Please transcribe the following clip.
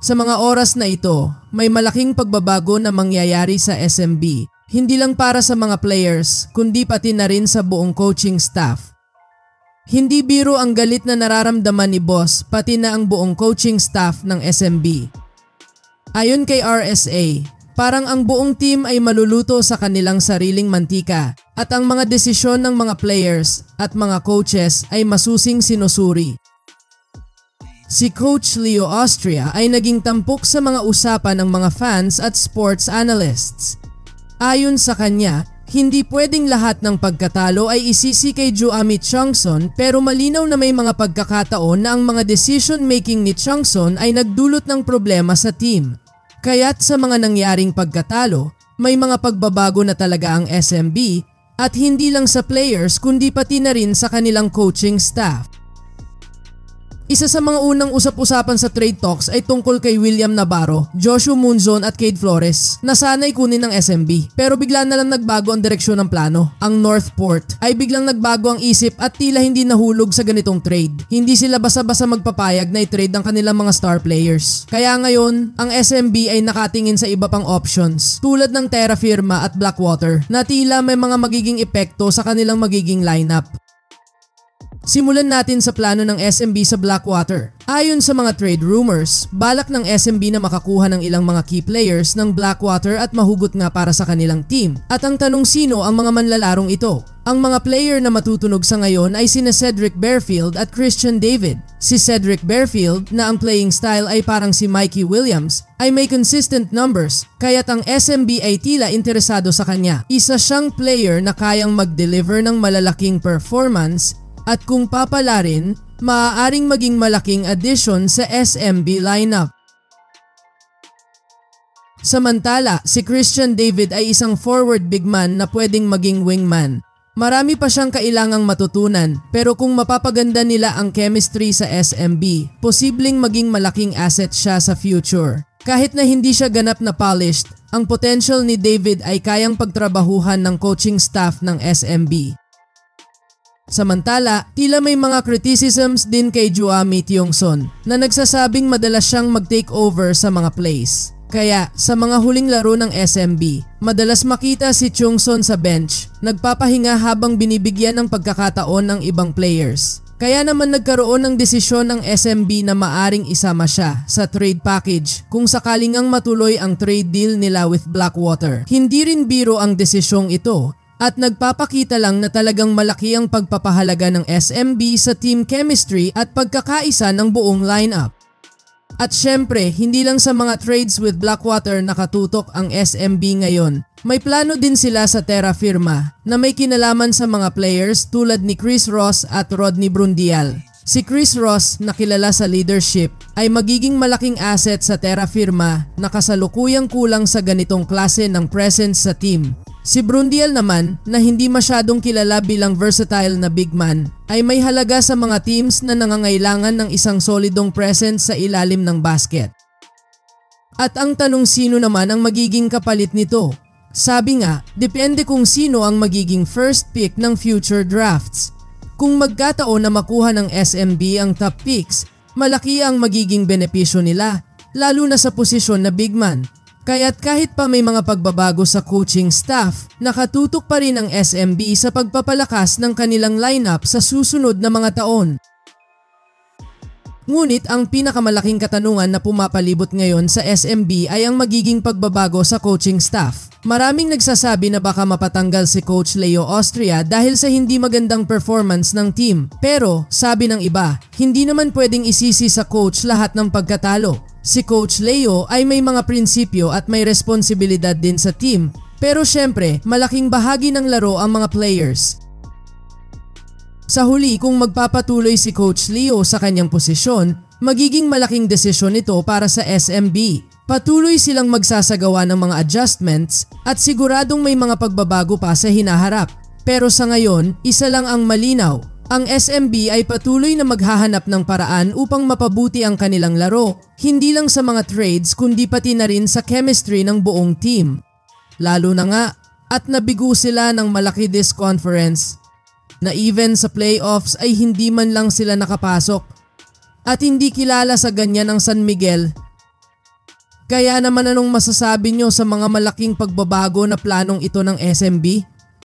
Sa mga oras na ito, may malaking pagbabago na mangyayari sa SMB. Hindi lang para sa mga players, kundi pati na rin sa buong coaching staff. Hindi biro ang galit na nararamdaman ni boss pati na ang buong coaching staff ng SMB. Ayon kay RSA, parang ang buong team ay maluluto sa kanilang sariling mantika at ang mga desisyon ng mga players at mga coaches ay masusing sinusuri. Si Coach Leo Austria ay naging tampok sa mga usapan ng mga fans at sports analysts. Ayon sa kanya, hindi pwedeng lahat ng pagkatalo ay isisi kay Juami Changson pero malinaw na may mga pagkakataon na ang mga decision making ni Changson ay nagdulot ng problema sa team. Kaya't sa mga nangyaring pagkatalo, may mga pagbabago na talaga ang SMB at hindi lang sa players kundi pati na rin sa kanilang coaching staff. Isa sa mga unang usap-usapan sa trade talks ay tungkol kay William Navarro, Joshua Munzon at Cade Flores na sana'y kunin ng SMB. Pero bigla na lang nagbago ang direksyon ng plano. Ang Northport ay biglang nagbago ang isip at tila hindi nahulog sa ganitong trade. Hindi sila basa-basa magpapayag na i-trade ang kanilang mga star players. Kaya ngayon, ang SMB ay nakatingin sa iba pang options tulad ng Terra Firma at Blackwater na tila may mga magiging epekto sa kanilang magiging lineup. Simulan natin sa plano ng SMB sa Blackwater. Ayon sa mga trade rumors, balak ng SMB na makakuha ng ilang mga key players ng Blackwater at mahugot nga para sa kanilang team. At ang tanong, sino ang mga manlalarong ito? Ang mga player na matutunog sa ngayon ay sina Cedric Bearfield at Christian David. Si Cedric Bearfield, na ang playing style ay parang si Mikey Williams, ay may consistent numbers, kaya't ang SMB ay tila interesado sa kanya. Isa siyang player na kayang mag-deliver ng malalaking performance at kung papalarin, maaaring maging malaking addition sa SMB lineup. Samantala, si Christian David ay isang forward big man na pwedeng maging wingman. Marami pa siyang kailangang matutunan, pero kung mapapaganda nila ang chemistry sa SMB, posibleng maging malaking asset siya sa future. Kahit na hindi siya ganap na polished, ang potential ni David ay kayang pagtrabahuhan ng coaching staff ng SMB. Samantala, tila may mga criticisms din kay Juami Tiongson na nagsasabing madalas siyang mag-take over sa mga plays. Kaya sa mga huling laro ng SMB, madalas makita si Tiongson sa bench, nagpapahinga habang binibigyan ng pagkakataon ng ibang players. Kaya naman nagkaroon ng desisyon ng SMB na maaring isama siya sa trade package kung sakaling ang matuloy ang trade deal nila with Blackwater. Hindi rin biro ang desisyong ito. At nagpapakita lang na talagang malaki ang pagpapahalaga ng SMB sa team chemistry at pagkakaisa ng buong lineup. At syempre, hindi lang sa mga trades with Blackwater nakatutok ang SMB ngayon. May plano din sila sa Terra Firma na may kinalaman sa mga players tulad ni Chris Ross at Rodney Brundial. Si Chris Ross, na kilala sa leadership, ay magiging malaking asset sa Terra Firma na kasalukuyang kulang sa ganitong klase ng presence sa team. Si Brundial naman, na hindi masyadong kilala bilang versatile na big man, ay may halaga sa mga teams na nangangailangan ng isang solidong presence sa ilalim ng basket. At ang tanong, sino naman ang magiging kapalit nito? Sabi nga, depende kung sino ang magiging first pick ng future drafts. Kung magkataon na makuha ng SMB ang top picks, malaki ang magiging benepisyo nila, lalo na sa posisyon na big man. Kaya't kahit pa may mga pagbabago sa coaching staff, nakatutok pa rin ang SMB sa pagpapalakas ng kanilang lineup sa susunod na mga taon. Ngunit ang pinakamalaking katanungan na pumapalibot ngayon sa SMB ay ang magiging pagbabago sa coaching staff. Maraming nagsasabi na baka mapatanggal si Coach Leo Austria dahil sa hindi magandang performance ng team. Pero sabi ng iba, hindi naman pwedeng isisi sa coach lahat ng pagkatalo. Si Coach Leo ay may mga prinsipyo at may responsibilidad din sa team. Pero syempre, malaking bahagi ng laro ang mga players. Sa huli, kung magpapatuloy si Coach Leo sa kanyang posisyon, magiging malaking desisyon ito para sa SMB. Patuloy silang magsasagawa ng mga adjustments at siguradong may mga pagbabago pa sa hinaharap. Pero sa ngayon, isa lang ang malinaw. Ang SMB ay patuloy na maghahanap ng paraan upang mapabuti ang kanilang laro, hindi lang sa mga trades kundi pati na rin sa chemistry ng buong team. Lalo na nga, at nabigo sila ng malaki this conference, na even sa playoffs ay hindi man lang sila nakapasok. At hindi kilala sa ganyan ang San Miguel Kaya naman anong masasabi nyo sa mga malaking pagbabago na planong ito ng SMB?